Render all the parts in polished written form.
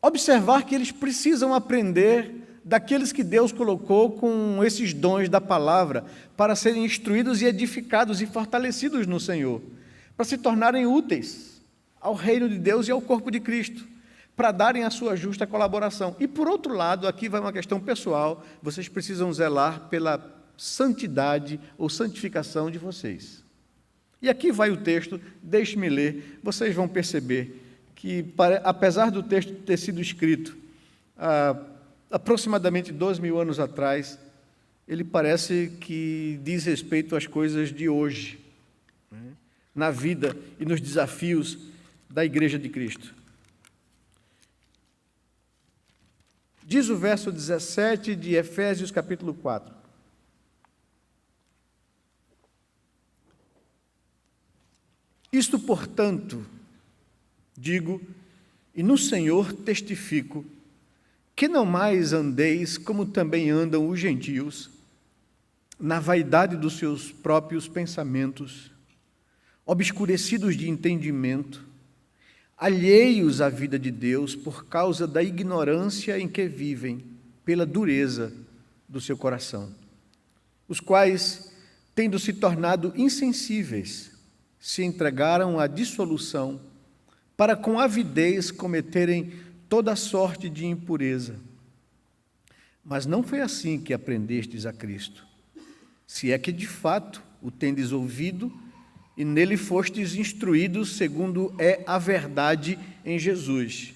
observar que eles precisam aprender daqueles que Deus colocou com esses dons da palavra para serem instruídos e edificados e fortalecidos no Senhor, para se tornarem úteis ao reino de Deus e ao corpo de Cristo, para darem a sua justa colaboração. E, por outro lado, aqui vai uma questão pessoal, vocês precisam zelar pela santidade ou santificação de vocês. E aqui vai o texto, deixe-me ler, vocês vão perceber que, apesar do texto ter sido escrito aproximadamente 2.000 anos atrás, ele parece que diz respeito às coisas de hoje, né? Na vida e nos desafios da Igreja de Cristo. Diz o verso 17 de Efésios, capítulo 4. Isto, portanto, digo, e no Senhor testifico, que não mais andeis como também andam os gentios, na vaidade dos seus próprios pensamentos, obscurecidos de entendimento, alheios à vida de Deus por causa da ignorância em que vivem, pela dureza do seu coração, os quais, tendo se tornado insensíveis, se entregaram à dissolução, para com avidez cometerem toda sorte de impureza. Mas não foi assim que aprendestes a Cristo, se é que de fato o tendes ouvido e nele fostes instruídos segundo é a verdade em Jesus,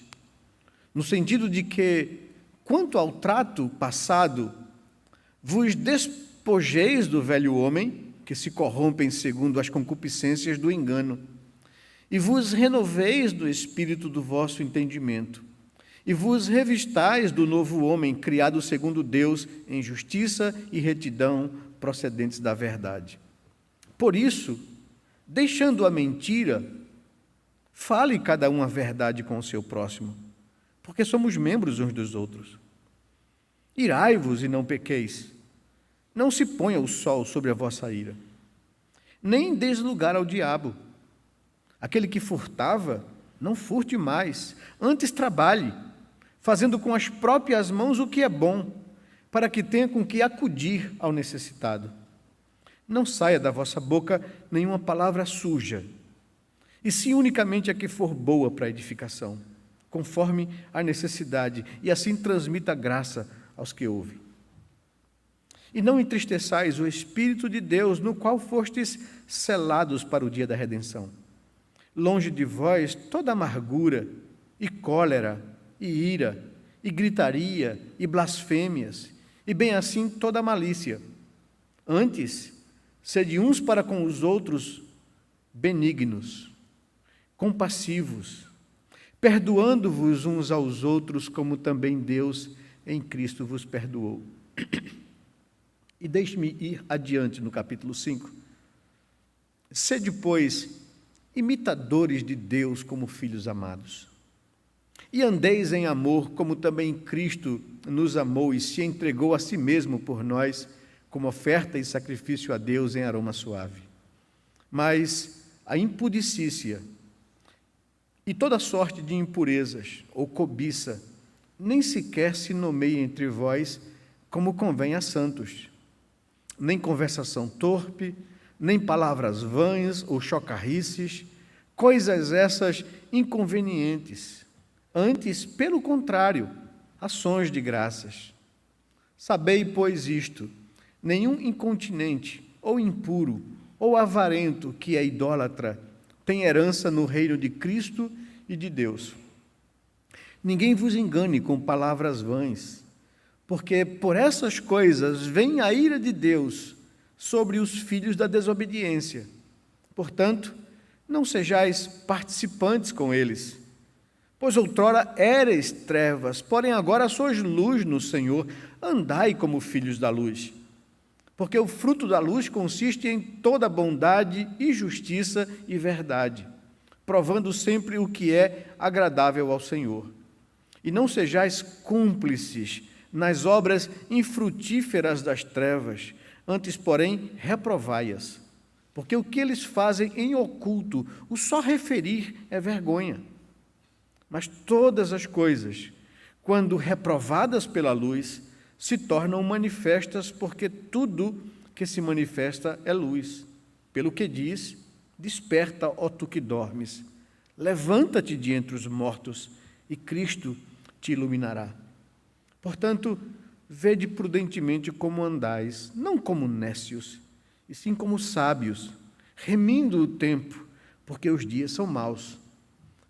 no sentido de que, quanto ao trato passado, vos despojeis do velho homem, que se corrompem segundo as concupiscências do engano, e vos renoveis do espírito do vosso entendimento, e vos revistais do novo homem, criado segundo Deus, em justiça e retidão procedentes da verdade. Por isso, deixando a mentira, fale cada um a verdade com o seu próximo, porque somos membros uns dos outros. Irai-vos e não pequeis. Não se ponha o sol sobre a vossa ira, nem deis lugar ao diabo. Aquele que furtava, não furte mais, antes trabalhe, fazendo com as próprias mãos o que é bom, para que tenha com que acudir ao necessitado. Não saia da vossa boca nenhuma palavra suja, e sim unicamente a que for boa para a edificação, conforme a necessidade, e assim transmita graça aos que ouvem. E não entristeçais o Espírito de Deus, no qual fostes selados para o dia da redenção. Longe de vós toda amargura, e cólera, e ira, e gritaria, e blasfêmias, e bem assim toda malícia. Antes, sede uns para com os outros benignos, compassivos, perdoando-vos uns aos outros, como também Deus em Cristo vos perdoou. E deixe-me ir adiante no capítulo 5. Sede, pois, imitadores de Deus como filhos amados. E andeis em amor, como também Cristo nos amou e se entregou a si mesmo por nós, como oferta e sacrifício a Deus em aroma suave. Mas a impudicícia e toda sorte de impurezas ou cobiça nem sequer se nomeia entre vós como convém a santos. Nem conversação torpe, nem palavras vãs ou chocarrices, coisas essas inconvenientes. Antes, pelo contrário, ações de graças. Sabei, pois, isto: nenhum incontinente, ou impuro, ou avarento que é idólatra, tem herança no reino de Cristo e de Deus. Ninguém vos engane com palavras vãs, porque por essas coisas vem a ira de Deus sobre os filhos da desobediência. Portanto, não sejais participantes com eles. Pois outrora éreis trevas, porém agora sois luz no Senhor, andai como filhos da luz. Porque o fruto da luz consiste em toda bondade e justiça e verdade, provando sempre o que é agradável ao Senhor. E não sejais cúmplices nas obras infrutíferas das trevas, antes, porém, reprovai-as, porque o que eles fazem em oculto, o só referir é vergonha. Mas todas as coisas quando reprovadas pela luz, se tornam manifestas, porque tudo que se manifesta é luz. Pelo que diz: desperta, ó tu que dormes, levanta-te de entre os mortos, e Cristo te iluminará. Portanto, vede prudentemente como andais, não como nécios, e sim como sábios, remindo o tempo, porque os dias são maus.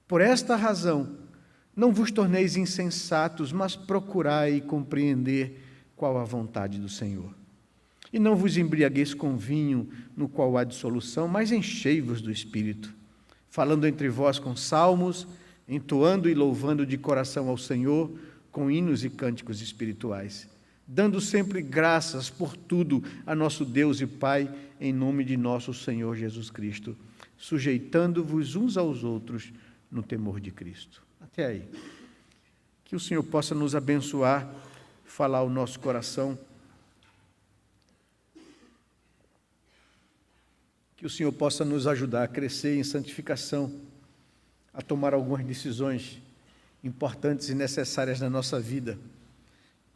Por esta razão, não vos torneis insensatos, mas procurai compreender qual a vontade do Senhor. E não vos embriagueis com vinho, no qual há dissolução, mas enchei-vos do Espírito, falando entre vós com salmos, entoando e louvando de coração ao Senhor, com hinos e cânticos espirituais, dando sempre graças por tudo a nosso Deus e Pai, em nome de nosso Senhor Jesus Cristo, sujeitando-vos uns aos outros no temor de Cristo. Até aí. Que o Senhor possa nos abençoar, falar o nosso coração, que o Senhor possa nos ajudar a crescer em santificação, a tomar algumas decisões importantes e necessárias na nossa vida,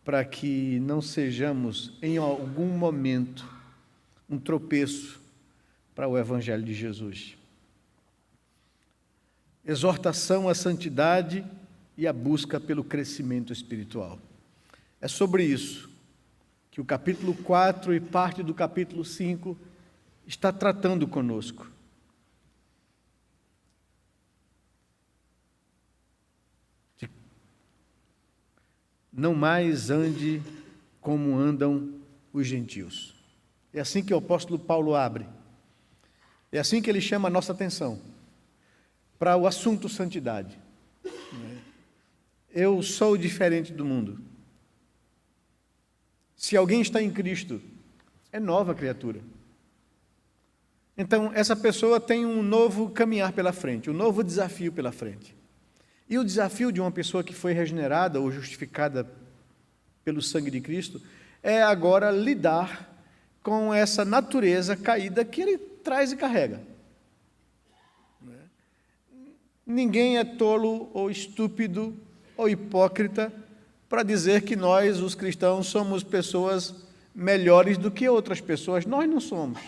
para que não sejamos, em algum momento, um tropeço para o Evangelho de Jesus. Exortação à santidade e a busca pelo crescimento espiritual. É sobre isso que o capítulo 4 e parte do capítulo 5 está tratando conosco. Não mais ande como andam os gentios. É assim que o apóstolo Paulo abre. É assim que ele chama a nossa atenção para o assunto santidade. Eu sou diferente do mundo. Se alguém está em Cristo, é nova criatura. Então, essa pessoa tem um novo caminhar pela frente, um novo desafio pela frente. E o desafio de uma pessoa que foi regenerada ou justificada pelo sangue de Cristo é agora lidar com essa natureza caída que ele traz e carrega. Ninguém é tolo ou estúpido ou hipócrita para dizer que nós, os cristãos, somos pessoas melhores do que outras pessoas. Nós não somos.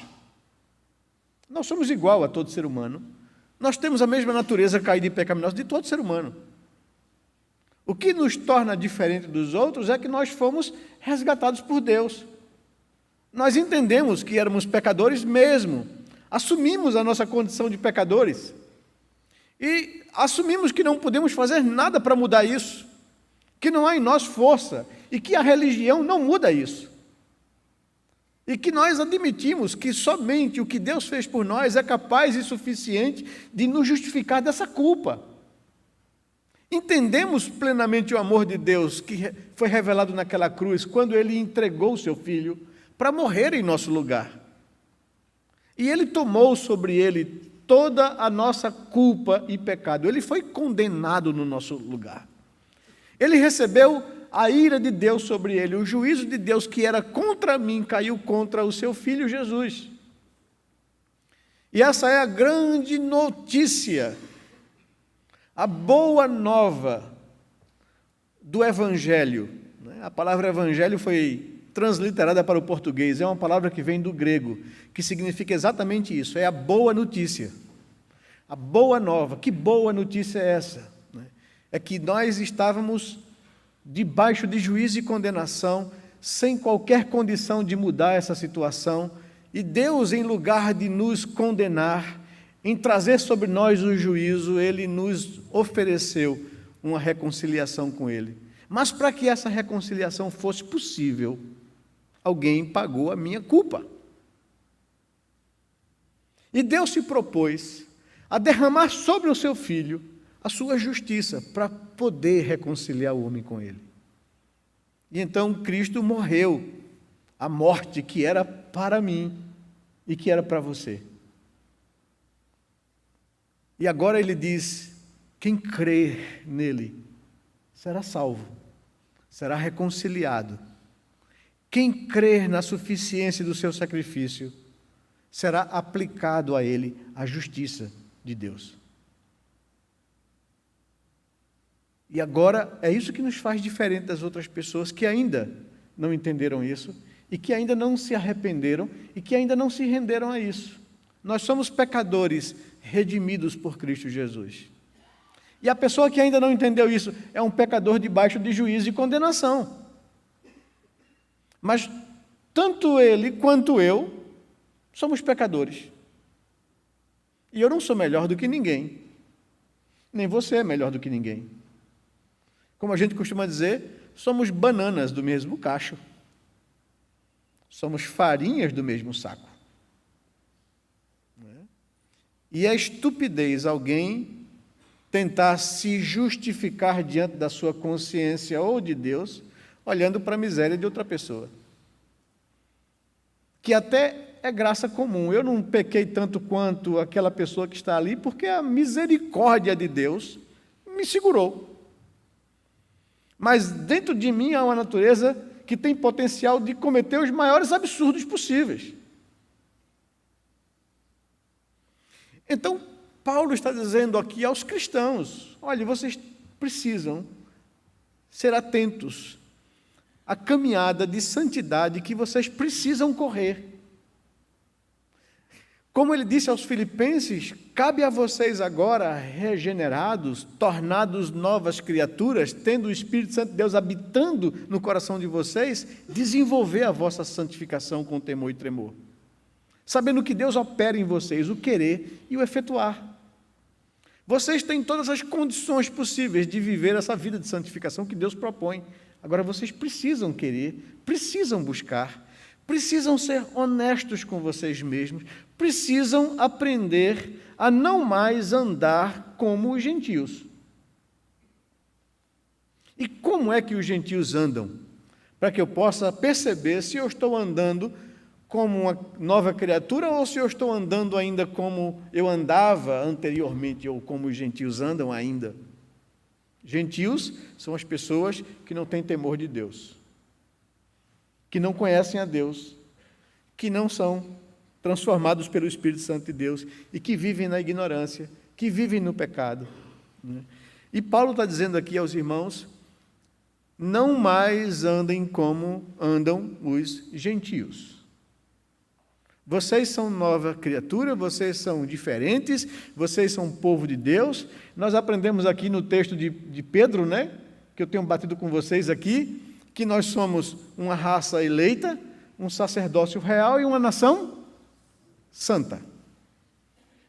Nós somos igual a todo ser humano. Nós temos a mesma natureza caída e pecaminosa de todo ser humano. O que nos torna diferente dos outros é que nós fomos resgatados por Deus. Nós entendemos que éramos pecadores mesmo. Assumimos a nossa condição de pecadores. E assumimos que não podemos fazer nada para mudar isso. Que não há em nós força. E que a religião não muda isso. E que nós admitimos que somente o que Deus fez por nós é capaz e suficiente de nos justificar dessa culpa. Entendemos plenamente o amor de Deus que foi revelado naquela cruz, quando Ele entregou o Seu Filho para morrer em nosso lugar. E Ele tomou sobre Ele toda a nossa culpa e pecado. Ele foi condenado no nosso lugar. Ele recebeu a ira de Deus sobre ele, o juízo de Deus que era contra mim, caiu contra o seu Filho Jesus. E essa é a grande notícia, a boa nova do Evangelho. A palavra Evangelho foi transliterada para o português, é uma palavra que vem do grego, que significa exatamente isso, é a boa notícia. A boa nova, que boa notícia é essa? É que nós estávamos debaixo de juízo e condenação, sem qualquer condição de mudar essa situação, e Deus, em lugar de nos condenar, em trazer sobre nós o juízo, Ele nos ofereceu uma reconciliação com Ele. Mas para que essa reconciliação fosse possível, alguém pagou a minha culpa. E Deus se propôs a derramar sobre o seu Filho a sua justiça, para poder reconciliar o homem com Ele. E então Cristo morreu, a morte que era para mim e que era para você. E agora Ele diz, quem crer nele será salvo, será reconciliado. Quem crer na suficiência do seu sacrifício, será aplicado a ele a justiça de Deus. E agora é isso que nos faz diferente das outras pessoas que ainda não entenderam isso e que ainda não se arrependeram e que ainda não se renderam a isso. Nós somos pecadores redimidos por Cristo Jesus. E a pessoa que ainda não entendeu isso é um pecador debaixo de juízo e condenação. Mas tanto ele quanto eu somos pecadores. E eu não sou melhor do que ninguém. Nem você é melhor do que ninguém. Como a gente costuma dizer, somos bananas do mesmo cacho. Somos farinhas do mesmo saco. E é estupidez alguém tentar se justificar diante da sua consciência ou de Deus, olhando para a miséria de outra pessoa. Que até é graça comum. Eu não pequei tanto quanto aquela pessoa que está ali, porque a misericórdia de Deus me segurou. Mas dentro de mim há uma natureza que tem potencial de cometer os maiores absurdos possíveis. Então, Paulo está dizendo aqui aos cristãos: olha, vocês precisam ser atentos à caminhada de santidade que vocês precisam correr. Como ele disse aos filipenses, cabe a vocês agora, regenerados, tornados novas criaturas, tendo o Espírito Santo de Deus habitando no coração de vocês, desenvolver a vossa santificação com temor e tremor. Sabendo que Deus opera em vocês o querer e o efetuar. Vocês têm todas as condições possíveis de viver essa vida de santificação que Deus propõe. Agora vocês precisam querer, precisam buscar, precisam ser honestos com vocês mesmos, precisam aprender a não mais andar como os gentios. E como é que os gentios andam? Para que eu possa perceber se eu estou andando como uma nova criatura ou se eu estou andando ainda como eu andava anteriormente ou como os gentios andam ainda. Gentios são as pessoas que não têm temor de Deus, que não conhecem a Deus, que não são transformados pelo Espírito Santo de Deus e que vivem na ignorância, que vivem no pecado. E Paulo está dizendo aqui aos irmãos: não mais andem como andam os gentios. Vocês são nova criatura, vocês são diferentes, vocês são povo de Deus. Nós aprendemos aqui no texto de Pedro, que eu tenho batido com vocês aqui, que nós somos uma raça eleita, um sacerdócio real e uma nação santa.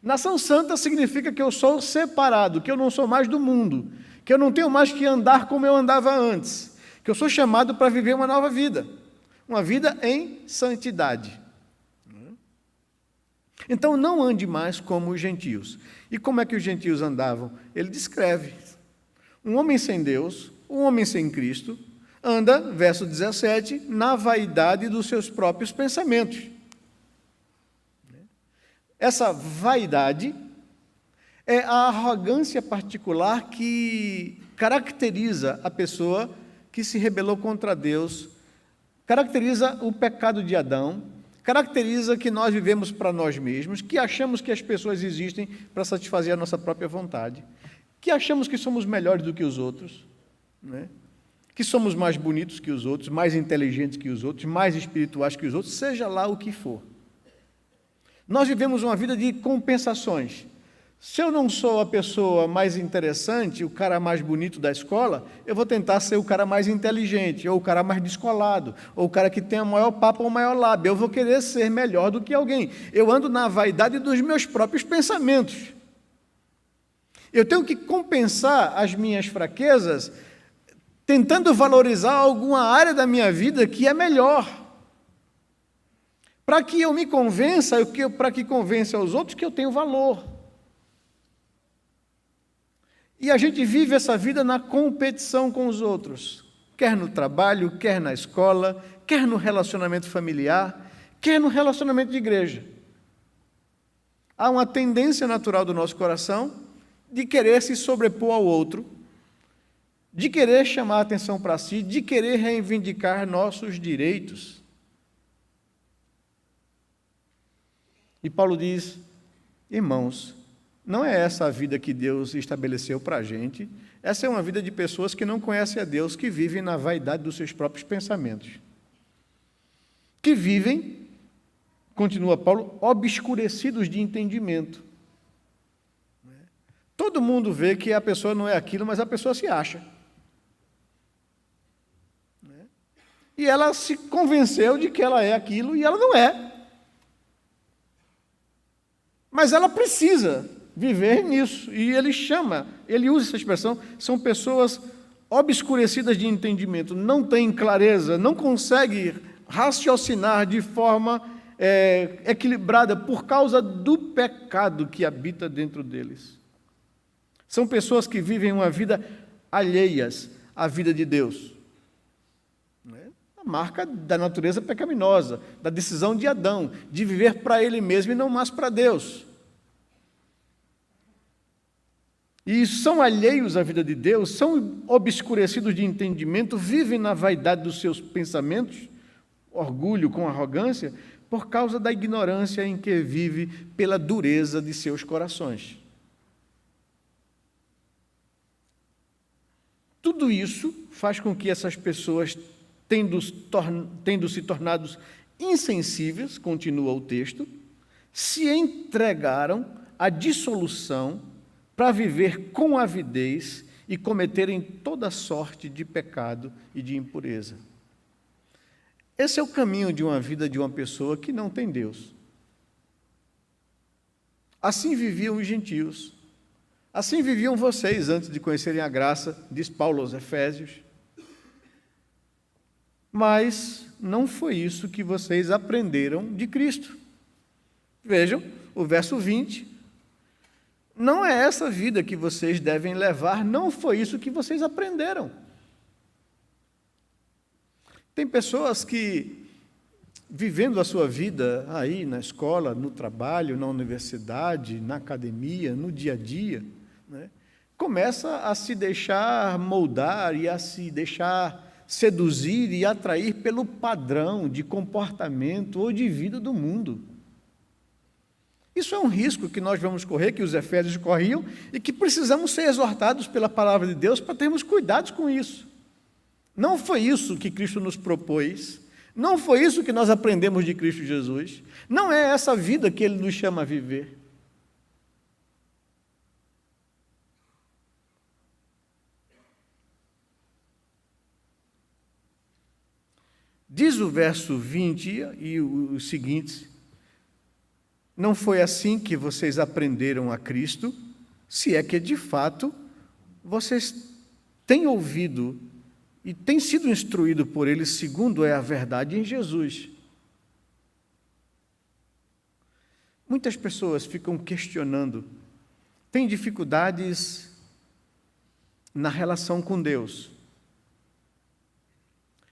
Nação santa significa que eu sou separado, que eu não sou mais do mundo, que eu não tenho mais que andar como eu andava antes, que eu sou chamado para viver uma nova vida, uma vida em santidade. Então não ande mais como os gentios. E como é que os gentios andavam? Ele descreve: um homem sem Deus, um homem sem Cristo, anda, verso 17, na vaidade dos seus próprios pensamentos. Essa vaidade é a arrogância particular que caracteriza a pessoa que se rebelou contra Deus, caracteriza o pecado de Adão, caracteriza que nós vivemos para nós mesmos, que achamos que as pessoas existem para satisfazer a nossa própria vontade, que achamos que somos melhores do que os outros, que somos mais bonitos que os outros, mais inteligentes que os outros, mais espirituais que os outros, seja lá o que for. Nós vivemos uma vida de compensações. Se eu não sou a pessoa mais interessante, o cara mais bonito da escola, eu vou tentar ser o cara mais inteligente, ou o cara mais descolado, ou o cara que tem o maior papo ou o maior lábio. Eu vou querer ser melhor do que alguém. Eu ando na vaidade dos meus próprios pensamentos. Eu tenho que compensar as minhas fraquezas tentando valorizar alguma área da minha vida que é melhor. Para que eu me convença, para que convença aos outros que eu tenho valor. E a gente vive essa vida na competição com os outros, quer no trabalho, quer na escola, quer no relacionamento familiar, quer no relacionamento de igreja. Há uma tendência natural do nosso coração de querer se sobrepor ao outro, de querer chamar a atenção para si, de querer reivindicar nossos direitos. E Paulo diz: irmãos, não é essa a vida que Deus estabeleceu para a gente, Essa é uma vida de pessoas que não conhecem a Deus, que vivem na vaidade dos seus próprios pensamentos. Que vivem, continua Paulo, obscurecidos de entendimento. Todo mundo vê que a pessoa não é aquilo, mas a pessoa se acha. E ela se convenceu de que ela é aquilo e ela não é. Mas ela precisa viver nisso. E ele usa essa expressão, são pessoas obscurecidas de entendimento, não têm clareza, não conseguem raciocinar de forma equilibrada por causa do pecado que habita dentro deles. São pessoas que vivem uma vida alheias à vida de Deus. A marca da natureza pecaminosa, da decisão de Adão, de viver para ele mesmo e não mais para Deus. E são alheios à vida de Deus, são obscurecidos de entendimento, vivem na vaidade dos seus pensamentos, orgulho com arrogância, por causa da ignorância em que vive, pela dureza de seus corações. Tudo isso faz com que essas pessoas, tendo se tornados insensíveis, continua o texto, se entregaram à dissolução para viver com avidez e cometerem toda sorte de pecado e de impureza. Esse é o caminho de uma vida de uma pessoa que não tem Deus. Assim viviam os gentios. Assim viviam vocês antes de conhecerem a graça, diz Paulo aos Efésios. Mas não foi isso que vocês aprenderam de Cristo. Vejam, o verso 20. Não é essa vida que vocês devem levar, não foi isso que vocês aprenderam. Tem pessoas que, vivendo a sua vida aí na escola, no trabalho, na universidade, na academia, no dia a dia, começa a se deixar moldar e a se deixar seduzir e atrair pelo padrão de comportamento ou de vida do mundo. Isso é um risco que nós vamos correr, que os Efésios corriam, e que precisamos ser exortados pela palavra de Deus para termos cuidados com isso. Não foi isso que Cristo nos propôs, não foi isso que nós aprendemos de Cristo Jesus, não é essa vida que Ele nos chama a viver. Diz o verso 20 e os seguintes: não foi assim que vocês aprenderam a Cristo, se é que de fato vocês têm ouvido e têm sido instruídos por Ele, segundo é a verdade em Jesus. Muitas pessoas ficam questionando, têm dificuldades na relação com Deus.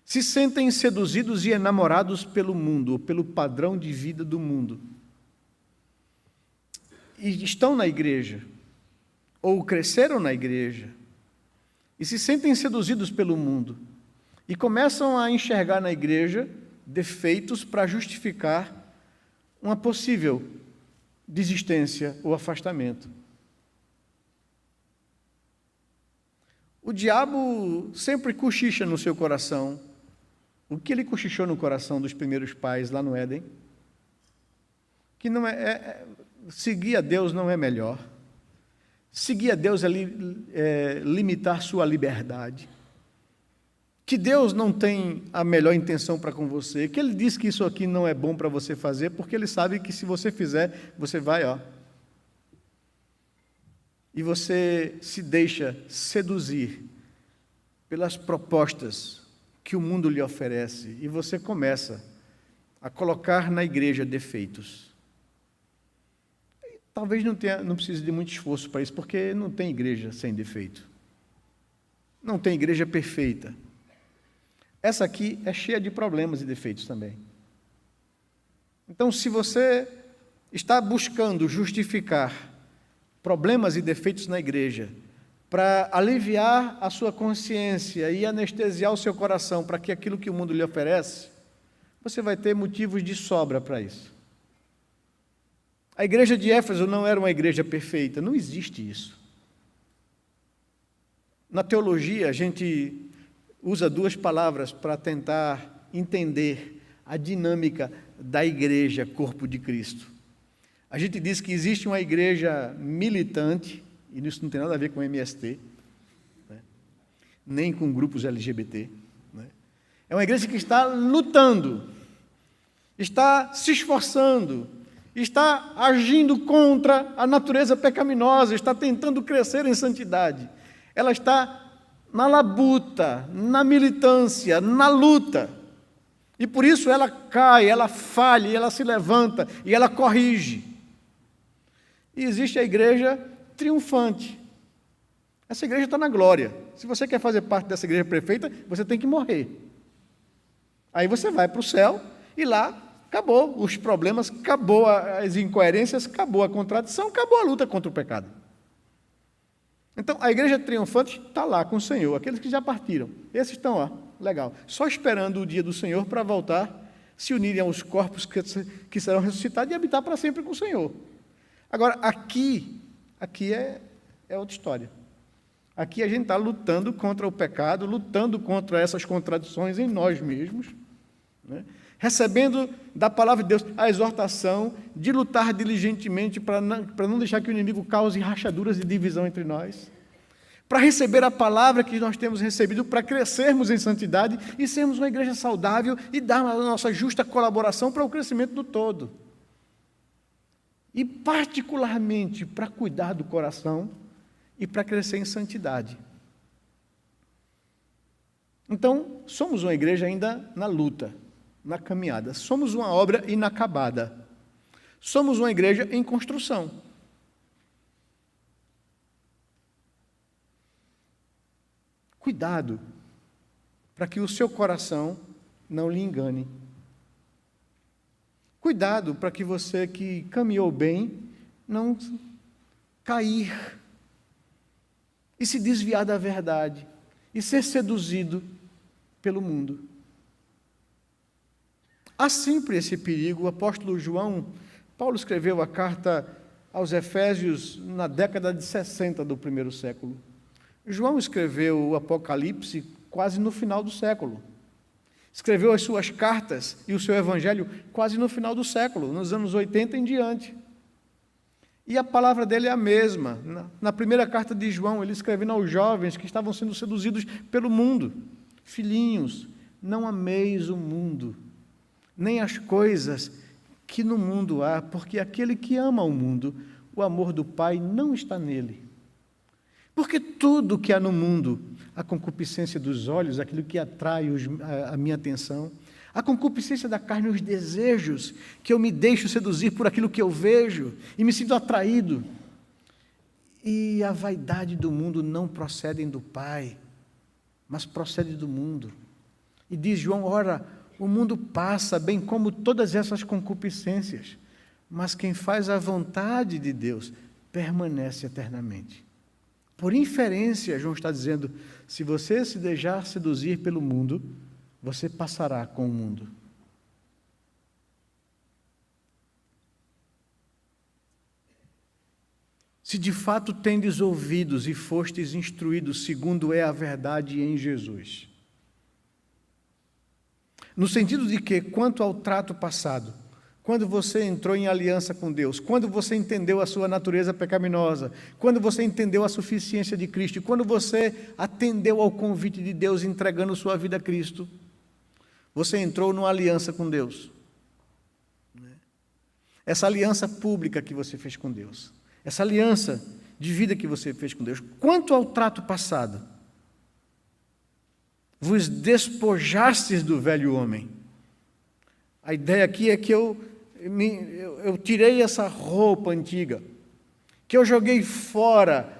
Se sentem seduzidos e enamorados pelo mundo, pelo padrão de vida do mundo. E estão na igreja, ou cresceram na igreja, e se sentem seduzidos pelo mundo, e começam a enxergar na igreja defeitos para justificar uma possível desistência ou afastamento. O diabo sempre cochicha no seu coração. O que ele cochichou no coração dos primeiros pais lá no Éden? Que não seguir a Deus não é melhor. Seguir a Deus é limitar sua liberdade. Que Deus não tem a melhor intenção para com você. Que Ele diz que isso aqui não é bom para você fazer, porque Ele sabe que se você fizer, você vai, E você se deixa seduzir pelas propostas que o mundo lhe oferece, e você começa a colocar na igreja defeitos. Talvez não precise de muito esforço para isso, porque não tem igreja sem defeito. Não tem igreja perfeita. Essa aqui é cheia de problemas e defeitos também. Então, se você está buscando justificar problemas e defeitos na igreja para aliviar a sua consciência e anestesiar o seu coração para que aquilo que o mundo lhe oferece, você vai ter motivos de sobra para isso. A igreja de Éfeso não era uma igreja perfeita, não existe isso. Na teologia, a gente usa duas palavras para tentar entender a dinâmica da igreja, corpo de Cristo. A gente diz que existe uma igreja militante, e isso não tem nada a ver com MST, né? Nem com grupos LGBT. Né? É uma igreja que está lutando, está se esforçando, está agindo contra a natureza pecaminosa, está tentando crescer em santidade. Ela está na labuta, na militância, na luta. E por isso ela cai, ela falha, ela se levanta e ela corrige. E existe a igreja triunfante. Essa igreja está na glória. Se você quer fazer parte dessa igreja perfeita, você tem que morrer. Aí você vai para o céu e lá acabou os problemas, acabou as incoerências, acabou a contradição, acabou a luta contra o pecado. Então, a igreja triunfante está lá com o Senhor, aqueles que já partiram. Esses estão lá, legal, só esperando o dia do Senhor para voltar, se unirem aos corpos que serão ressuscitados e habitar para sempre com o Senhor. Agora, aqui é outra história. Aqui a gente está lutando contra o pecado, lutando contra essas contradições em nós mesmos, né? Recebendo da palavra de Deus a exortação de lutar diligentemente para não deixar que o inimigo cause rachaduras e divisão entre nós, para receber a palavra que nós temos recebido, para crescermos em santidade e sermos uma igreja saudável e dar a nossa justa colaboração para o crescimento do todo. E particularmente para cuidar do coração e para crescer em santidade. Então, somos uma igreja ainda na luta, na caminhada. Somos uma obra inacabada. Somos uma igreja em construção. Cuidado para que o seu coração não lhe engane. Cuidado para que você que caminhou bem não cair e se desviar da verdade e ser seduzido pelo mundo. Há sempre esse perigo. O apóstolo João, Paulo escreveu a carta aos Efésios na década de 60 do primeiro século. João escreveu o Apocalipse quase no final do século. Escreveu as suas cartas e o seu evangelho quase no final do século, nos anos 80 em diante. E a palavra dele é a mesma. Na primeira carta de João, ele escrevendo aos jovens que estavam sendo seduzidos pelo mundo. Filhinhos, não ameis o mundo, nem as coisas que no mundo há, porque aquele que ama o mundo, o amor do Pai não está nele. Porque tudo que há no mundo, a concupiscência dos olhos, aquilo que atrai a minha atenção, a concupiscência da carne, os desejos, que eu me deixo seduzir por aquilo que eu vejo e me sinto atraído. E a vaidade do mundo não procedem do Pai, mas procede do mundo. E diz João, ora, o mundo passa, bem como todas essas concupiscências, mas quem faz a vontade de Deus permanece eternamente. Por inferência, João está dizendo, se você se deixar seduzir pelo mundo, você passará com o mundo. Se de fato tendes ouvidos e fostes instruídos segundo é a verdade em Jesus. No sentido de que, quanto ao trato passado, quando você entrou em aliança com Deus, quando você entendeu a sua natureza pecaminosa, quando você entendeu a suficiência de Cristo, quando você atendeu ao convite de Deus entregando sua vida a Cristo, você entrou numa aliança com Deus. Essa aliança pública que você fez com Deus, essa aliança de vida que você fez com Deus. Quanto ao trato passado, vos despojastes do velho homem. A ideia aqui é que eu tirei essa roupa antiga, que eu joguei fora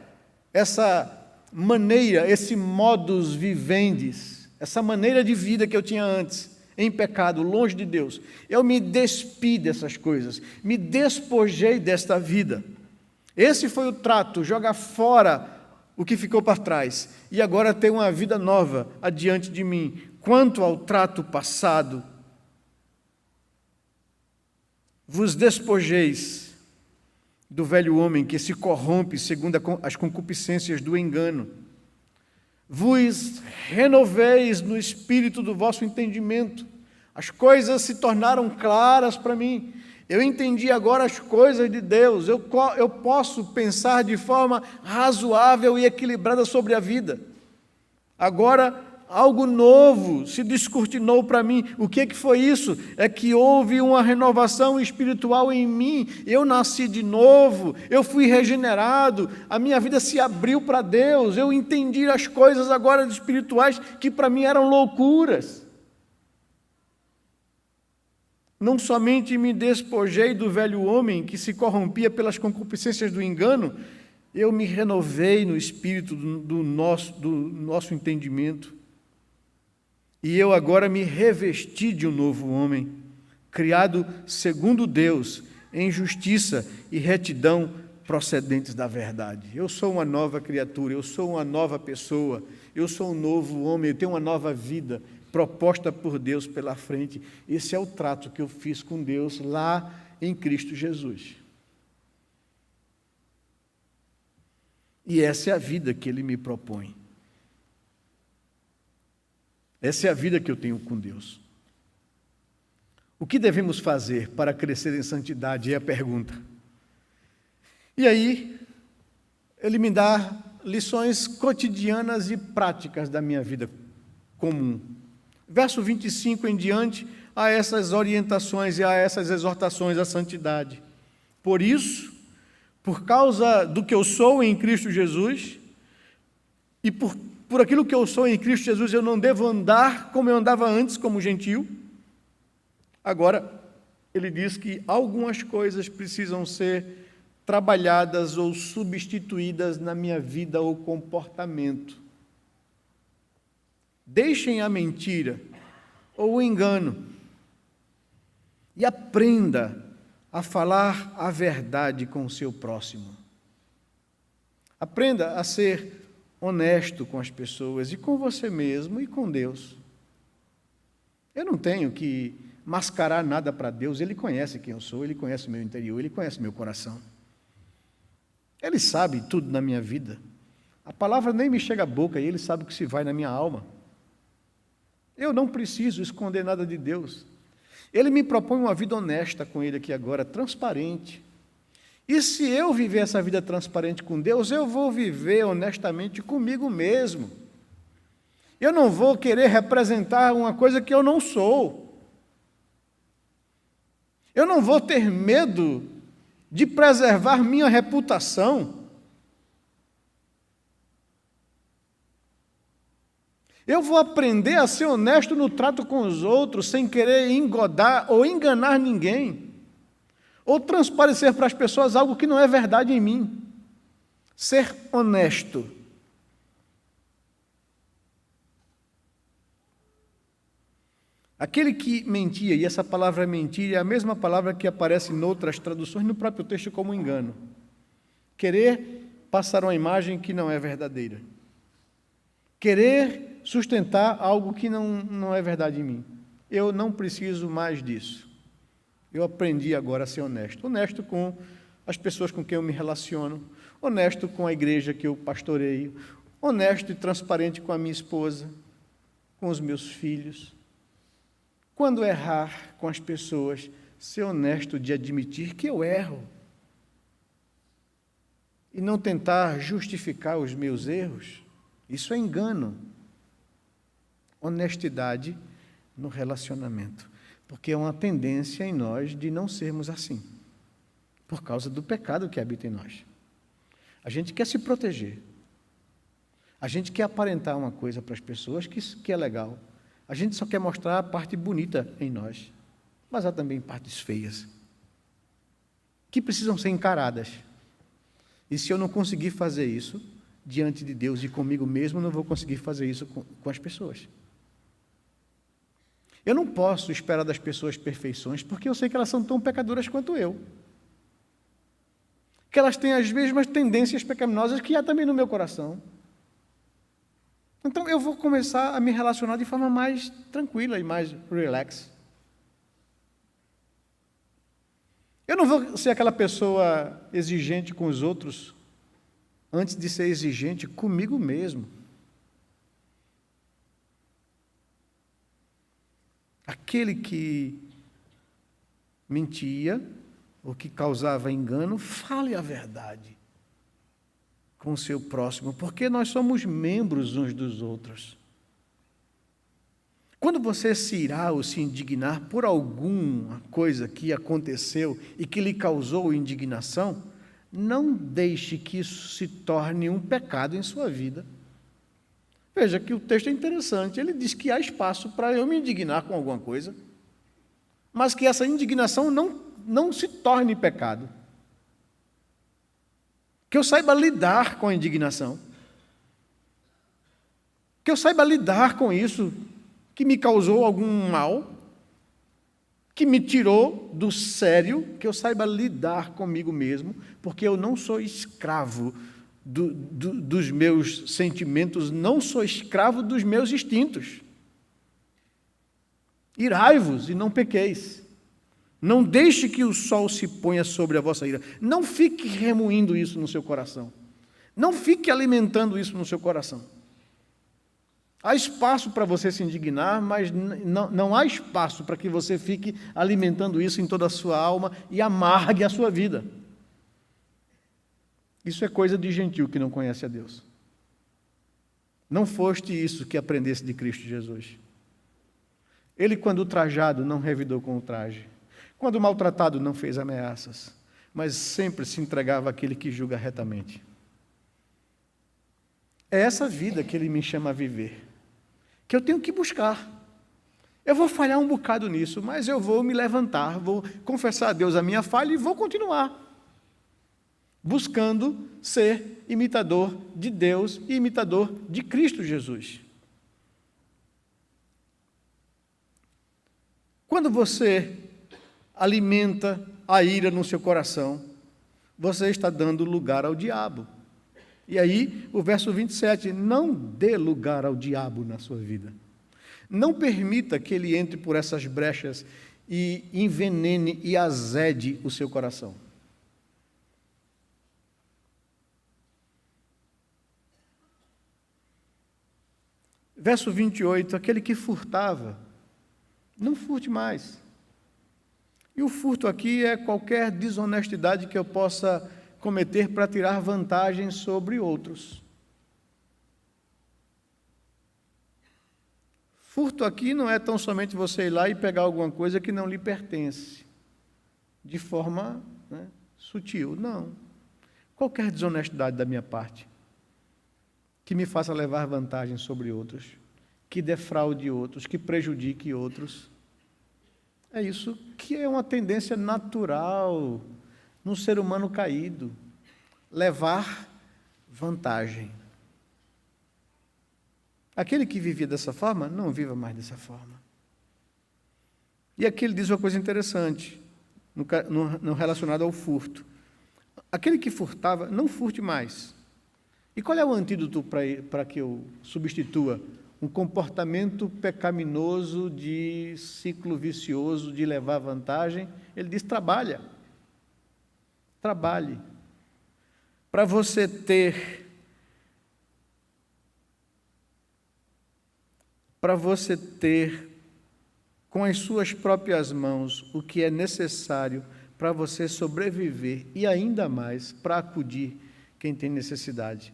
essa maneira, esse modus vivendi, essa maneira de vida que eu tinha antes, em pecado, longe de Deus. Eu me despi dessas coisas, me despojei desta vida. Esse foi o trato, jogar fora o que ficou para trás, e agora ter uma vida nova adiante de mim. Quanto ao trato passado, vos despojeis do velho homem que se corrompe segundo as concupiscências do engano. vos renoveis no espírito do vosso entendimento. As coisas se tornaram claras para mim. Eu entendi agora as coisas de Deus. Eu posso pensar de forma razoável e equilibrada sobre a vida. Agora, algo novo se descortinou para mim. O que foi isso? É que houve uma renovação espiritual em mim. Eu nasci de novo, eu fui regenerado, a minha vida se abriu para Deus. Eu entendi as coisas agora espirituais que para mim eram loucuras. Não somente me despojei do velho homem que se corrompia pelas concupiscências do engano, eu me renovei no espírito do nosso entendimento. E eu agora me revesti de um novo homem, criado segundo Deus, em justiça e retidão procedentes da verdade. Eu sou uma nova criatura, eu sou uma nova pessoa, eu sou um novo homem, eu tenho uma nova vida proposta por Deus pela frente. Esse é o trato que eu fiz com Deus lá em Cristo Jesus. E essa é a vida que Ele me propõe. Essa é a vida que eu tenho com Deus. O que devemos fazer para crescer em santidade é a pergunta. E aí, Ele me dá lições cotidianas e práticas da minha vida comum. Verso 25 em diante, há essas orientações e há essas exortações à santidade. Por isso, por causa do que eu sou em Cristo Jesus, e por aquilo que eu sou em Cristo Jesus, eu não devo andar como eu andava antes, como gentio. Agora, ele diz que algumas coisas precisam ser trabalhadas ou substituídas na minha vida ou comportamento. Deixem a mentira ou o engano e aprenda a falar a verdade com o seu próximo. Aprenda a ser honesto com as pessoas e com você mesmo e com Deus. Eu não tenho que mascarar nada para Deus. Ele conhece quem eu sou, Ele conhece o meu interior, Ele conhece o meu coração. Ele sabe tudo na minha vida. A palavra nem me chega à boca e Ele sabe o que se vai na minha alma. Eu não preciso esconder nada de Deus. Ele me propõe uma vida honesta com Ele aqui agora, transparente. E se eu viver essa vida transparente com Deus, eu vou viver honestamente comigo mesmo. Eu não vou querer representar uma coisa que eu não sou. Eu não vou ter medo de preservar minha reputação. Eu vou aprender a ser honesto no trato com os outros, sem querer engodar ou enganar ninguém, ou transparecer para as pessoas algo que não é verdade em mim. Ser honesto. Aquele que mentia, e essa palavra mentir é a mesma palavra que aparece em outras traduções no próprio texto como engano. Querer passar uma imagem que não é verdadeira. Querer sustentar algo que não é verdade em mim. Eu não preciso mais disso. Eu aprendi agora a ser honesto. Honesto com as pessoas com quem eu me relaciono, honesto com a igreja que eu pastoreio, honesto e transparente com a minha esposa, com os meus filhos. Quando errar com as pessoas, ser honesto de admitir que eu erro e não tentar justificar os meus erros. Isso é engano. Honestidade no relacionamento, porque é uma tendência em nós de não sermos assim, por causa do pecado que habita em nós. A gente quer se proteger, a gente quer aparentar uma coisa para as pessoas que é legal, a gente só quer mostrar a parte bonita em nós, mas há também partes feias, que precisam ser encaradas, e se eu não conseguir fazer isso diante de Deus e comigo mesmo, não vou conseguir fazer isso com as pessoas. Eu não posso esperar das pessoas perfeições, porque eu sei que elas são tão pecadoras quanto eu. Que elas têm as mesmas tendências pecaminosas que há também no meu coração. Então, eu vou começar a me relacionar de forma mais tranquila e mais relax. Eu não vou ser aquela pessoa exigente com os outros antes de ser exigente comigo mesmo. aquele que mentia ou que causava engano, fale a verdade com o seu próximo, porque nós somos membros uns dos outros. Quando você se irá ou se indignar por alguma coisa que aconteceu e que lhe causou indignação, não deixe que isso se torne um pecado em sua vida. Veja que o texto é interessante, ele diz que há espaço para eu me indignar com alguma coisa, mas que essa indignação não se torne pecado. Que eu saiba lidar com a indignação. Que eu saiba lidar com isso que me causou algum mal, que me tirou do sério, que eu saiba lidar comigo mesmo, porque eu não sou escravo dos meus sentimentos, não sou escravo dos meus instintos. Irai-vos e não pequeis. Não deixe que o sol se ponha sobre a vossa ira. Não fique remoendo isso no seu coração. Não fique alimentando isso no seu coração. Há espaço para você se indignar, mas não há espaço para que você fique alimentando isso em toda a sua alma e amargue a sua vida. Isso é coisa de gentil que não conhece a Deus. Não foste isso que aprendesse de Cristo Jesus. Ele, quando trajado, não revidou com o traje. Quando maltratado, não fez ameaças, mas sempre se entregava àquele que julga retamente. É essa vida que ele me chama a viver, que eu tenho que buscar. Eu vou falhar um bocado nisso, mas eu vou me levantar, vou confessar a Deus a minha falha e vou continuar, buscando ser imitador de Deus e imitador de Cristo Jesus. Quando você alimenta a ira no seu coração, você está dando lugar ao diabo. E aí, o verso 27, não dê lugar ao diabo na sua vida. Não permita que ele entre por essas brechas e envenene e azede o seu coração. Verso 28, aquele que furtava, não furte mais. E o furto aqui é qualquer desonestidade que eu possa cometer para tirar vantagem sobre outros. Furto aqui não é tão somente você ir lá e pegar alguma coisa que não lhe pertence, de forma sutil, não. Qualquer desonestidade da minha parte, que me faça levar vantagem sobre outros, que defraude outros, que prejudique outros. É isso que é uma tendência natural no ser humano caído, levar vantagem. Aquele que vivia dessa forma, não viva mais dessa forma. E aqui ele diz uma coisa interessante, no relacionado ao furto. Aquele que furtava, não furte mais. E qual é o antídoto para que eu substitua um comportamento pecaminoso de ciclo vicioso, de levar vantagem? Ele diz, trabalha. Trabalhe. Para você ter com as suas próprias mãos o que é necessário para você sobreviver e ainda mais para acudir quem tem necessidade,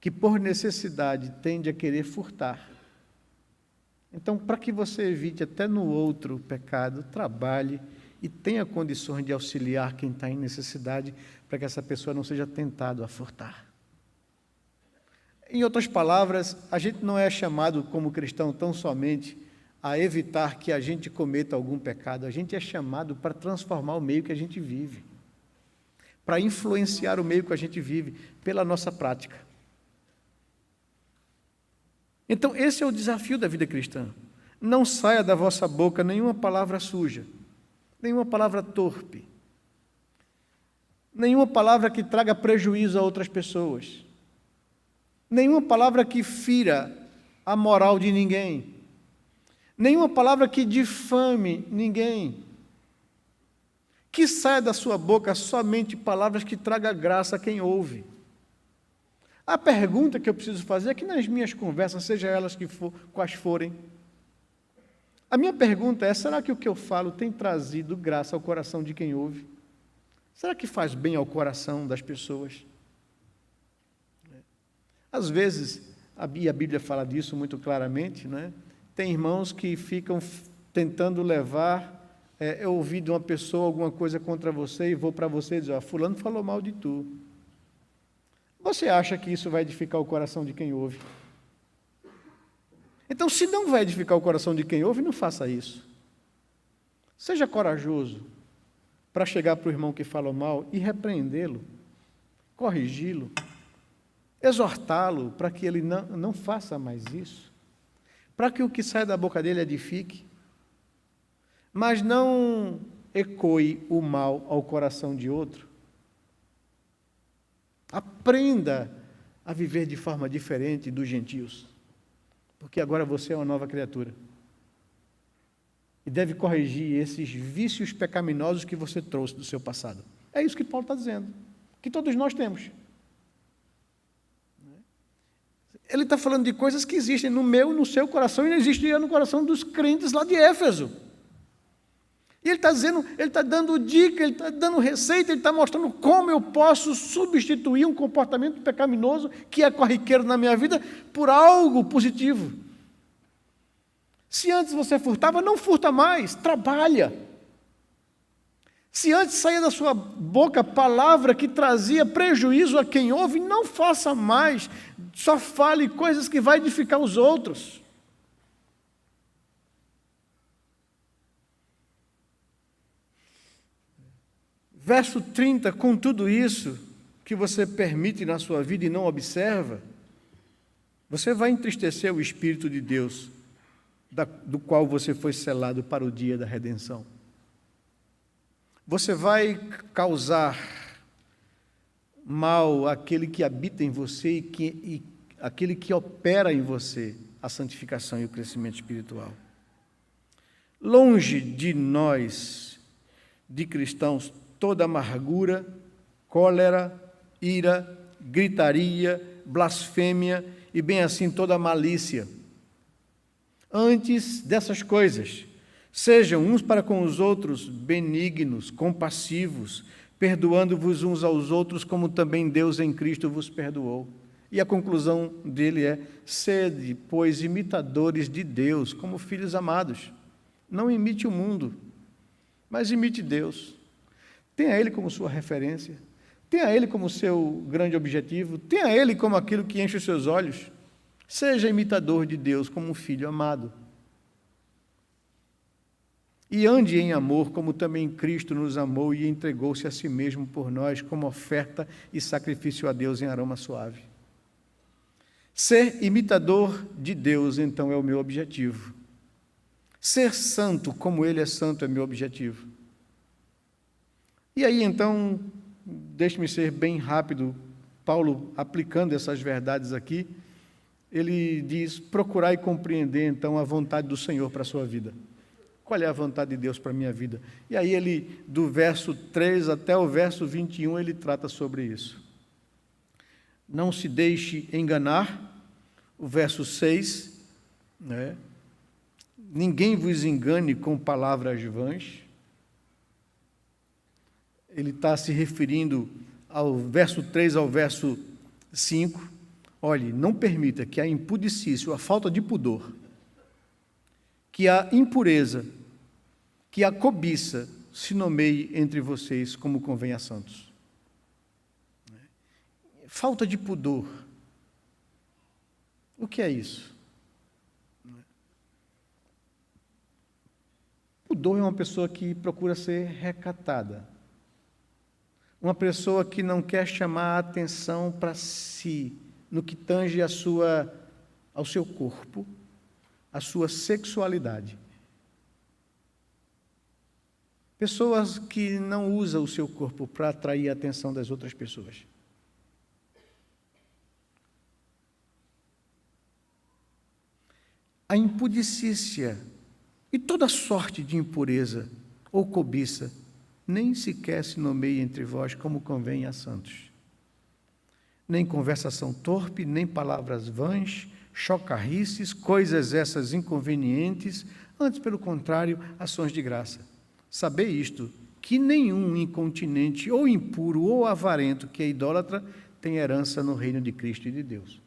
que por necessidade tende a querer furtar. Então, para que você evite até no outro pecado, trabalhe e tenha condições de auxiliar quem está em necessidade, para que essa pessoa não seja tentado a furtar. Em outras palavras, a gente não é chamado como cristão tão somente a evitar que a gente cometa algum pecado, a gente é chamado para transformar o meio que a gente vive, para influenciar o meio que a gente vive pela nossa prática. Então, esse é o desafio da vida cristã. Não saia da vossa boca nenhuma palavra suja, nenhuma palavra torpe, nenhuma palavra que traga prejuízo a outras pessoas, nenhuma palavra que fira a moral de ninguém, nenhuma palavra que difame ninguém. Que saia da sua boca somente palavras que tragam graça a quem ouve. A pergunta que eu preciso fazer é que nas minhas conversas, seja elas quais forem, A minha pergunta é: será que o que eu falo tem trazido graça ao coração de quem ouve? Será que faz bem ao coração das pessoas? Às vezes, a Bíblia fala disso muito claramente, né? Tem irmãos que ficam tentando levar, eu ouvi de uma pessoa alguma coisa contra você e vou para você e dizer: ó, fulano falou mal de tu. Você acha que isso vai edificar o coração de quem ouve? Então, se não vai edificar o coração de quem ouve, não faça isso. Seja corajoso para chegar para o irmão que falou mal e repreendê-lo, corrigi-lo, exortá-lo para que ele não faça mais isso, para que o que sai da boca dele edifique, mas não ecoe o mal ao coração de outro. Aprenda a viver de forma diferente dos gentios, porque agora você é uma nova criatura e deve corrigir esses vícios pecaminosos que você trouxe do seu passado. É isso que Paulo está dizendo, que todos nós temos. Ele está falando de coisas que existem no meu e no seu coração e não existiam no coração dos crentes lá de Éfeso. E ele está dizendo, ele está dando dica, ele está dando receita, ele está mostrando como eu posso substituir um comportamento pecaminoso que é corriqueiro na minha vida por algo positivo. Se antes você furtava, não furta mais, trabalha. Se antes saía da sua boca palavra que trazia prejuízo a quem ouve, não faça mais, só fale coisas que vai edificar os outros. Verso 30, com tudo isso que você permite na sua vida e não observa, você vai entristecer o Espírito de Deus, do qual você foi selado para o dia da redenção. Você vai causar mal àquele que habita em você e aquele que opera em você a santificação e o crescimento espiritual. Longe de nós, de cristãos, toda amargura, cólera, ira, gritaria, blasfêmia e bem assim toda malícia. Antes dessas coisas, sejam uns para com os outros benignos, compassivos, perdoando-vos uns aos outros, como também Deus em Cristo vos perdoou. E a conclusão dele é: sede, pois, imitadores de Deus, como filhos amados. Não imite o mundo, mas imite Deus. Tenha Ele como sua referência, tenha Ele como seu grande objetivo, tenha Ele como aquilo que enche os seus olhos. Seja imitador de Deus como um filho amado. E ande em amor, como também Cristo nos amou e entregou-se a si mesmo por nós, como oferta e sacrifício a Deus em aroma suave. Ser imitador de Deus, então, é o meu objetivo. Ser santo como Ele é santo é meu objetivo. E aí, então, deixe-me ser bem rápido, Paulo, aplicando essas verdades aqui, ele diz: procurar e compreender, então, a vontade do Senhor para a sua vida. Qual é a vontade de Deus para a minha vida? E aí ele, do verso 3 até o verso 21, ele trata sobre isso. Não se deixe enganar, o verso 6, né? Ninguém vos engane com palavras vãs. Ele está se referindo ao verso 3 ao verso 5. Olhe, não permita que a impudicícia, a falta de pudor, que a impureza, que a cobiça se nomeie entre vocês como convém a santos. Falta de pudor. O que é isso? Pudor é uma pessoa que procura ser recatada. Uma pessoa que não quer chamar a atenção para si, no que tange ao seu corpo, à sua sexualidade. Pessoas que não usam o seu corpo para atrair a atenção das outras pessoas. A impudicícia e toda sorte de impureza ou cobiça nem sequer se nomeia entre vós como convém a santos. Nem conversação torpe, nem palavras vãs, chocarrices, coisas essas inconvenientes, antes, pelo contrário, ações de graça. Sabei isto, que nenhum incontinente, ou impuro, ou avarento, que é idólatra, tem herança no reino de Cristo e de Deus.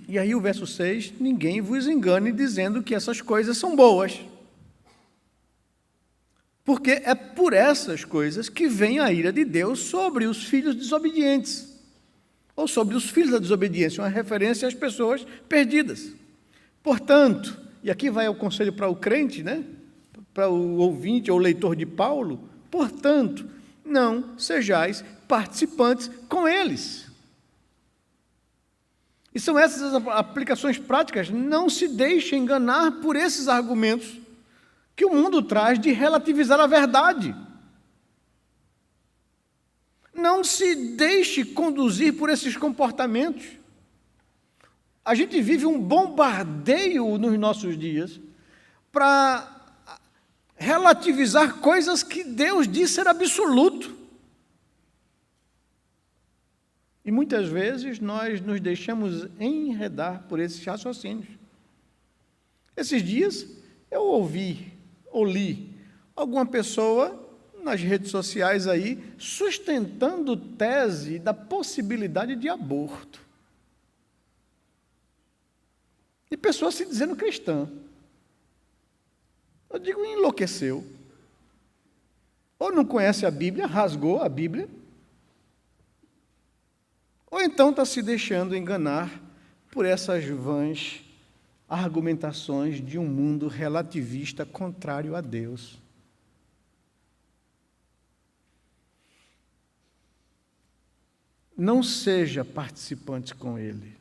E aí o verso 6, ninguém vos engane dizendo que essas coisas são boas. Porque é por essas coisas que vem a ira de Deus sobre os filhos desobedientes, ou sobre os filhos da desobediência, uma referência às pessoas perdidas. Portanto, e aqui vai o conselho para o crente, né? Para o ouvinte ou leitor de Paulo, portanto, não sejais participantes com eles. E são essas as aplicações práticas. Não se deixe enganar por esses argumentos que o mundo traz de relativizar a verdade. Não se deixe conduzir por esses comportamentos. A gente vive um bombardeio nos nossos dias para relativizar coisas que Deus disse ser absoluto. E muitas vezes nós nos deixamos enredar por esses raciocínios. Esses dias eu li alguma pessoa nas redes sociais aí sustentando tese da possibilidade de aborto. E pessoa se dizendo cristã. Eu digo, enlouqueceu. Ou não conhece a Bíblia, rasgou a Bíblia, ou então está se deixando enganar por essas vãs argumentações de um mundo relativista contrário a Deus. Não seja participante com ele.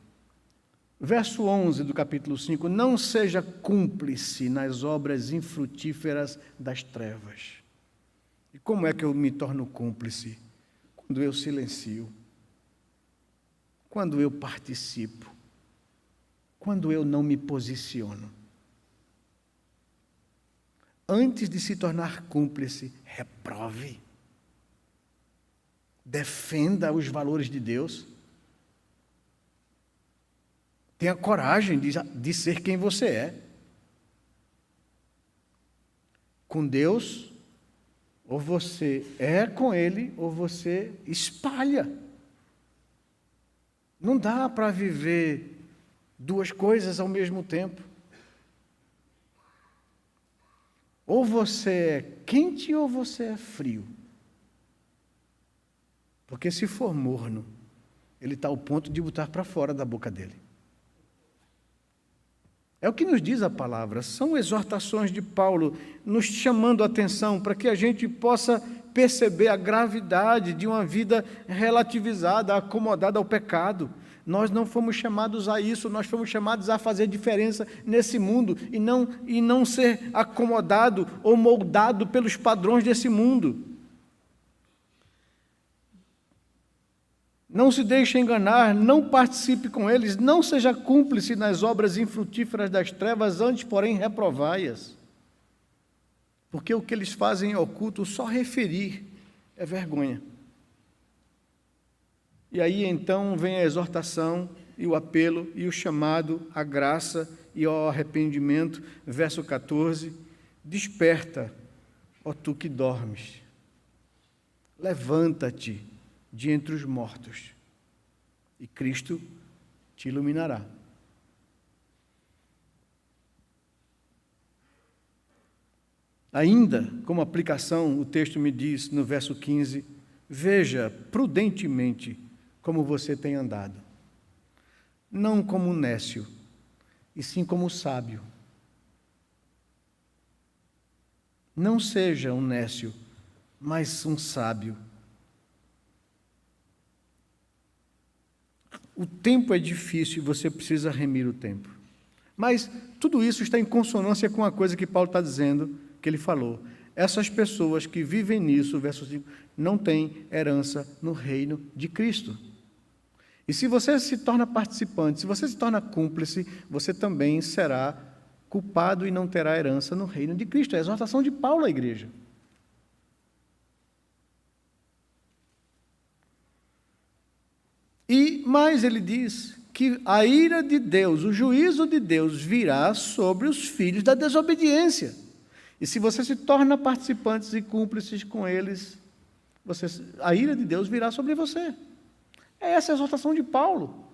Verso 11 do capítulo 5, não seja cúmplice nas obras infrutíferas das trevas. E como é que eu me torno cúmplice? Quando eu silencio. Quando eu participo, quando eu não me posiciono. Antes de se tornar cúmplice, reprove. Defenda os valores de Deus. Tenha coragem de ser quem você é. Com Deus, ou você é com Ele, ou você espalha. Não dá para viver duas coisas ao mesmo tempo. Ou você é quente ou você é frio. Porque se for morno, ele está ao ponto de botar para fora da boca dele. É o que nos diz a palavra. São exortações de Paulo nos chamando a atenção para que a gente possa perceber a gravidade de uma vida relativizada, acomodada ao pecado. Nós não fomos chamados a isso, nós fomos chamados a fazer diferença nesse mundo e não ser acomodado ou moldado pelos padrões desse mundo. Não se deixe enganar, não participe com eles, não seja cúmplice nas obras infrutíferas das trevas, antes, porém, reprovai-as. Porque o que eles fazem em oculto, só referir, é vergonha. E aí, então, vem a exortação e o apelo e o chamado à graça e ao arrependimento. Verso 14, desperta, ó tu que dormes, levanta-te de entre os mortos, e Cristo te iluminará. Ainda, como aplicação, o texto me diz, no verso 15, veja prudentemente como você tem andado, não como um nécio, e sim como sábio. Não seja um nécio, mas um sábio. O tempo é difícil e você precisa remir o tempo. Mas tudo isso está em consonância com a coisa que Paulo está dizendo, que ele falou. Essas pessoas que vivem nisso, verso 5, não têm herança no reino de Cristo. E se você se torna participante, se você se torna cúmplice, você também será culpado e não terá herança no reino de Cristo. É a exortação de Paulo à igreja. mais ele diz que a ira de Deus, o juízo de Deus virá sobre os filhos da desobediência. E se você se torna participantes e cúmplices com eles, a ira de Deus virá sobre você. É essa a exortação de Paulo.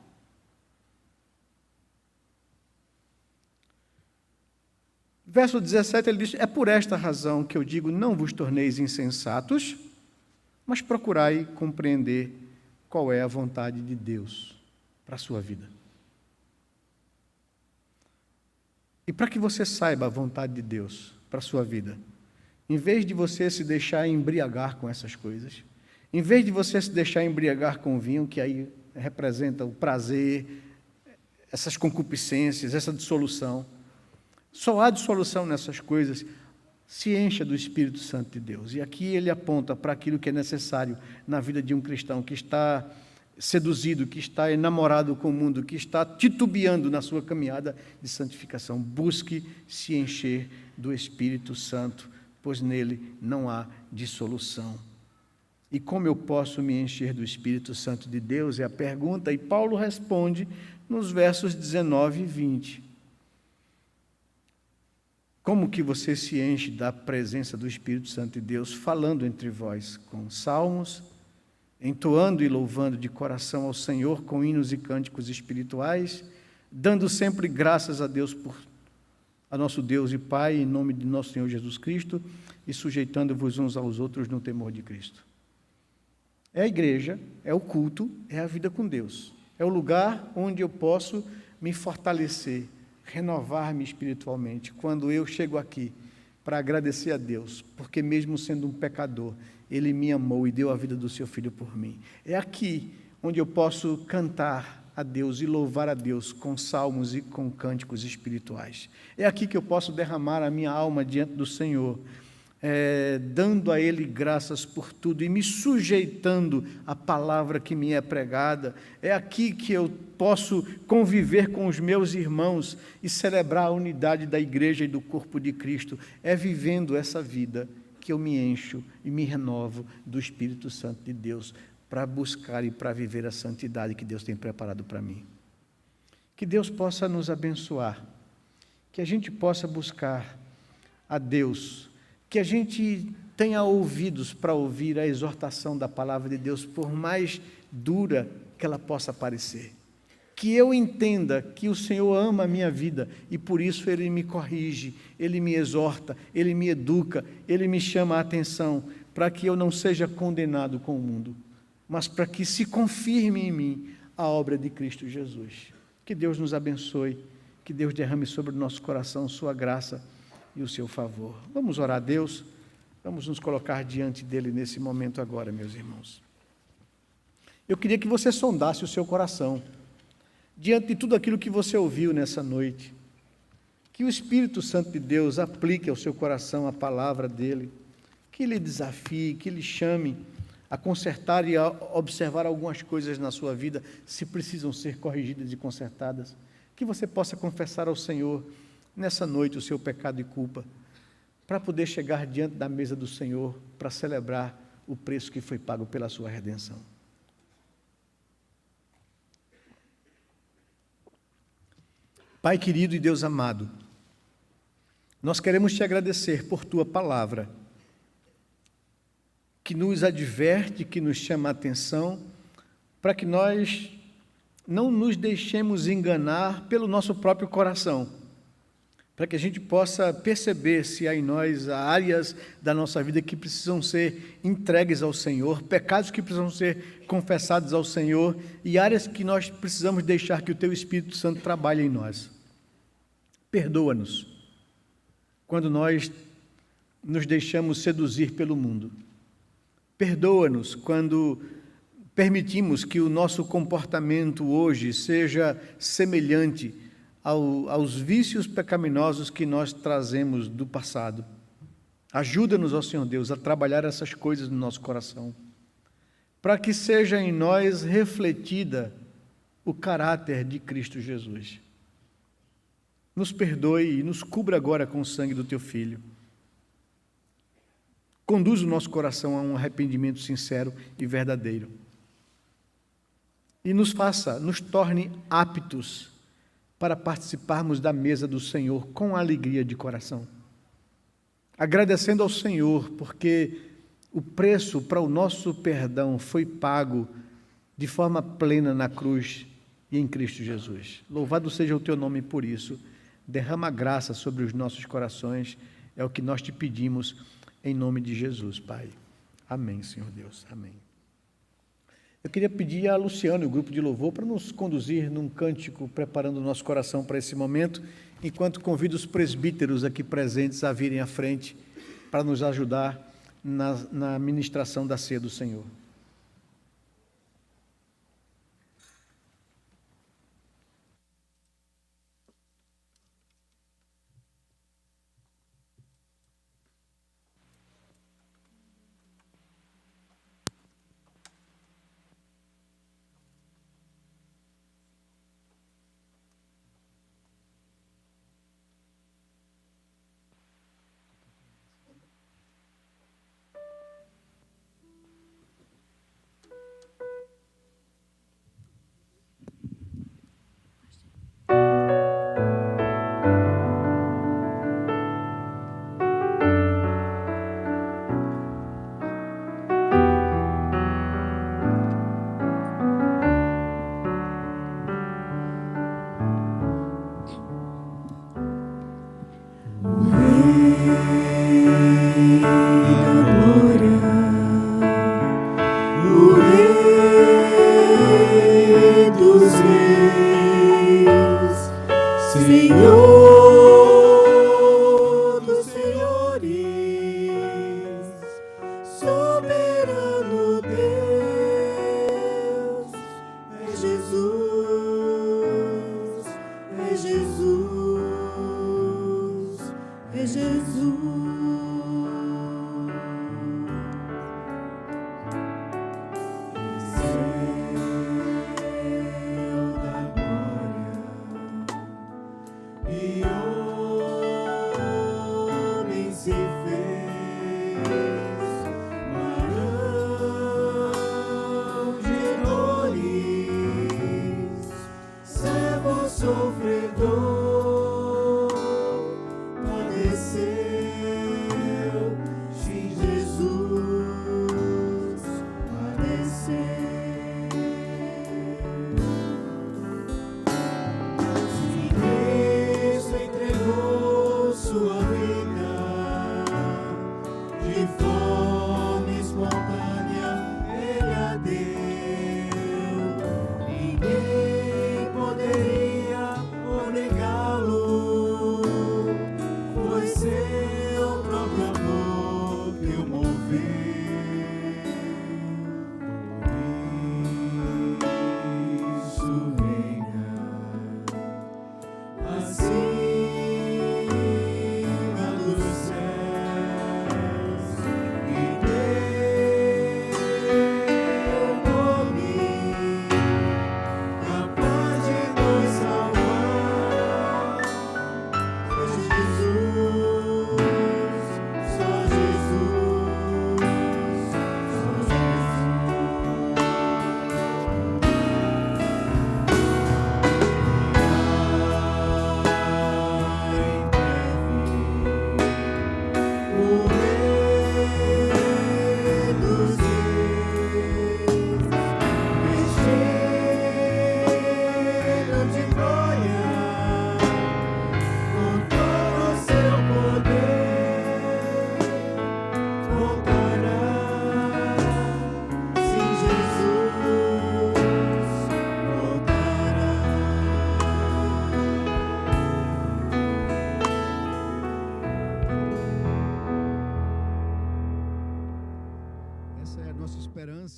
Verso 17, ele diz: é por esta razão que eu digo, não vos torneis insensatos, mas procurai compreender qual é a vontade de Deus para a sua vida. E para que você saiba a vontade de Deus para a sua vida, em vez de você se deixar embriagar com essas coisas, em vez de você se deixar embriagar com o vinho, que aí representa o prazer, essas concupiscências, essa dissolução, só há dissolução nessas coisas. Se encha do Espírito Santo de Deus. E aqui ele aponta para aquilo que é necessário na vida de um cristão que está seduzido, que está enamorado com o mundo, que está titubeando na sua caminhada de santificação. Busque se encher do Espírito Santo, pois nele não há dissolução. E como eu posso me encher do Espírito Santo de Deus? É a pergunta, e Paulo responde nos versos 19 e 20. Como que você se enche da presença do Espírito Santo de Deus? Falando entre vós com salmos, entoando e louvando de coração ao Senhor com hinos e cânticos espirituais, dando sempre graças a Deus a nosso Deus e Pai, em nome de nosso Senhor Jesus Cristo, e sujeitando-vos uns aos outros no temor de Cristo. É a igreja, é o culto, é a vida com Deus. É o lugar onde eu posso me fortalecer, renovar-me espiritualmente, quando eu chego aqui para agradecer a Deus, porque mesmo sendo um pecador, Ele me amou e deu a vida do seu Filho por mim. É aqui onde eu posso cantar a Deus e louvar a Deus com salmos e com cânticos espirituais. É aqui que eu posso derramar a minha alma diante do Senhor, dando a Ele graças por tudo e me sujeitando à palavra que me é pregada. É aqui que eu posso conviver com os meus irmãos e celebrar a unidade da igreja e do corpo de Cristo. É vivendo essa vida que eu me encho e me renovo do Espírito Santo de Deus para buscar e para viver a santidade que Deus tem preparado para mim. Que Deus possa nos abençoar, que a gente possa buscar a Deus, que a gente tenha ouvidos para ouvir a exortação da palavra de Deus, por mais dura que ela possa parecer. Que eu entenda que o Senhor ama a minha vida e por isso Ele me corrige, Ele me exorta, Ele me educa, Ele me chama a atenção, para que eu não seja condenado com o mundo, mas para que se confirme em mim a obra de Cristo Jesus. Que Deus nos abençoe, que Deus derrame sobre o nosso coração sua graça e o seu favor. Vamos orar a Deus, vamos nos colocar diante dEle nesse momento agora, meus irmãos. Eu queria que você sondasse o seu coração, diante de tudo aquilo que você ouviu nessa noite, que o Espírito Santo de Deus aplique ao seu coração a palavra dEle, que Ele desafie, que Ele chame a consertar e a observar algumas coisas na sua vida, se precisam ser corrigidas e consertadas, que você possa confessar ao Senhor nessa noite o seu pecado e culpa, para poder chegar diante da mesa do Senhor, para celebrar o preço que foi pago pela sua redenção. Pai querido e Deus amado, nós queremos te agradecer por tua palavra, que nos adverte, que nos chama a atenção, para que nós não nos deixemos enganar pelo nosso próprio coração, para que a gente possa perceber se há em nós áreas da nossa vida que precisam ser entregues ao Senhor, pecados que precisam ser confessados ao Senhor e áreas que nós precisamos deixar que o Teu Espírito Santo trabalhe em nós. Perdoa-nos quando nós nos deixamos seduzir pelo mundo. Perdoa-nos quando permitimos que o nosso comportamento hoje seja semelhante aos vícios pecaminosos que nós trazemos do passado. Ajuda-nos, ó Senhor Deus, a trabalhar essas coisas no nosso coração, para que seja em nós refletida o caráter de Cristo Jesus. Nos perdoe e nos cubra agora com o sangue do Teu Filho. Conduz o nosso coração a um arrependimento sincero e verdadeiro. e nos torne aptos para participarmos da mesa do Senhor com alegria de coração. Agradecendo ao Senhor, porque o preço para o nosso perdão foi pago de forma plena na cruz e em Cristo Jesus. Louvado seja o teu nome por isso. Derrama graça sobre os nossos corações, é o que nós te pedimos em nome de Jesus, Pai. Amém, Senhor Deus. Amém. Eu queria pedir a Luciano e o grupo de louvor para nos conduzir num cântico, preparando o nosso coração para esse momento, enquanto convido os presbíteros aqui presentes a virem à frente para nos ajudar na ministração da ceia do Senhor.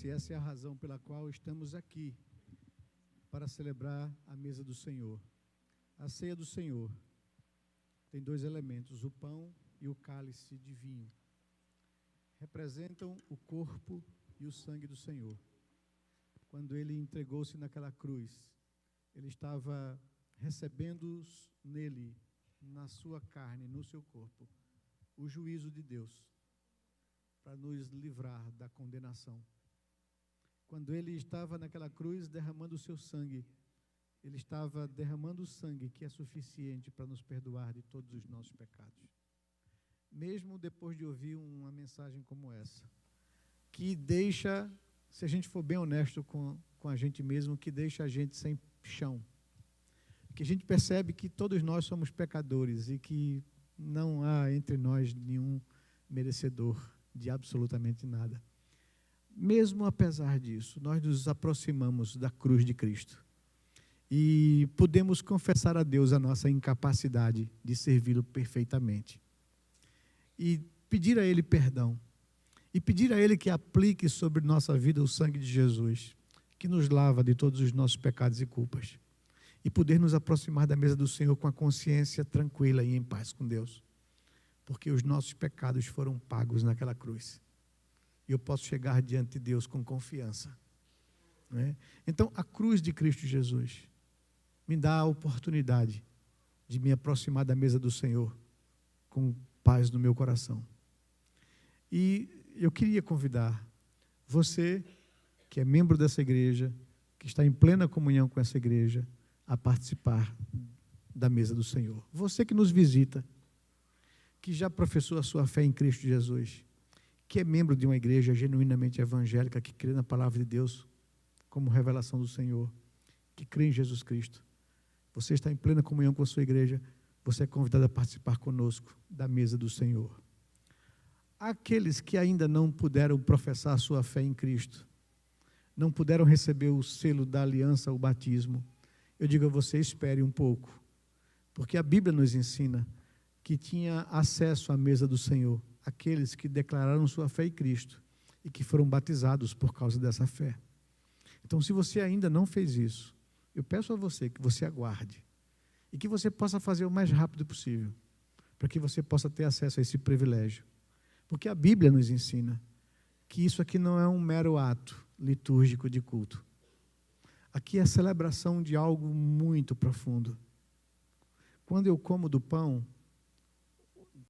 Essa é a razão pela qual estamos aqui, para celebrar a mesa do Senhor. A ceia do Senhor tem dois elementos, o pão e o cálice de vinho. Representam o corpo e o sangue do Senhor. Quando ele entregou-se naquela cruz, ele estava recebendo nele, na sua carne, no seu corpo, o juízo de Deus, para nos livrar da condenação. quando ele estava naquela cruz derramando o seu sangue, ele estava derramando o sangue que é suficiente para nos perdoar de todos os nossos pecados. Mesmo depois de ouvir uma mensagem como essa, que deixa, se a gente for bem honesto com a gente mesmo, que deixa a gente sem chão, que a gente percebe que todos nós somos pecadores e que não há entre nós nenhum merecedor de absolutamente nada. Mesmo apesar disso, nós nos aproximamos da cruz de Cristo e podemos confessar a Deus a nossa incapacidade de servi-lo perfeitamente e pedir a Ele perdão e pedir a Ele que aplique sobre nossa vida o sangue de Jesus, que nos lava de todos os nossos pecados e culpas, e poder nos aproximar da mesa do Senhor com a consciência tranquila e em paz com Deus, porque os nossos pecados foram pagos naquela cruz. E eu posso chegar diante de Deus com confiança. Não é? Então, a cruz de Cristo Jesus me dá a oportunidade de me aproximar da mesa do Senhor com paz no meu coração. E eu queria convidar você, que é membro dessa igreja, que está em plena comunhão com essa igreja, a participar da mesa do Senhor. Você que nos visita, que já professou a sua fé em Cristo Jesus, que é membro de uma igreja genuinamente evangélica, que crê na palavra de Deus como revelação do Senhor, que crê em Jesus Cristo. Você está em plena comunhão com a sua igreja, você é convidado a participar conosco da mesa do Senhor. Aqueles que ainda não puderam professar a sua fé em Cristo, não puderam receber o selo da aliança, o batismo, eu digo a você, espere um pouco, porque a Bíblia nos ensina que tinha acesso à mesa do Senhor aqueles que declararam sua fé em Cristo e que foram batizados por causa dessa fé. Então, se você ainda não fez isso, eu peço a você que você aguarde e que você possa fazer o mais rápido possível, para que você possa ter acesso a esse privilégio. Porque a Bíblia nos ensina que isso aqui não é um mero ato litúrgico de culto. Aqui é a celebração de algo muito profundo. Quando eu como do pão,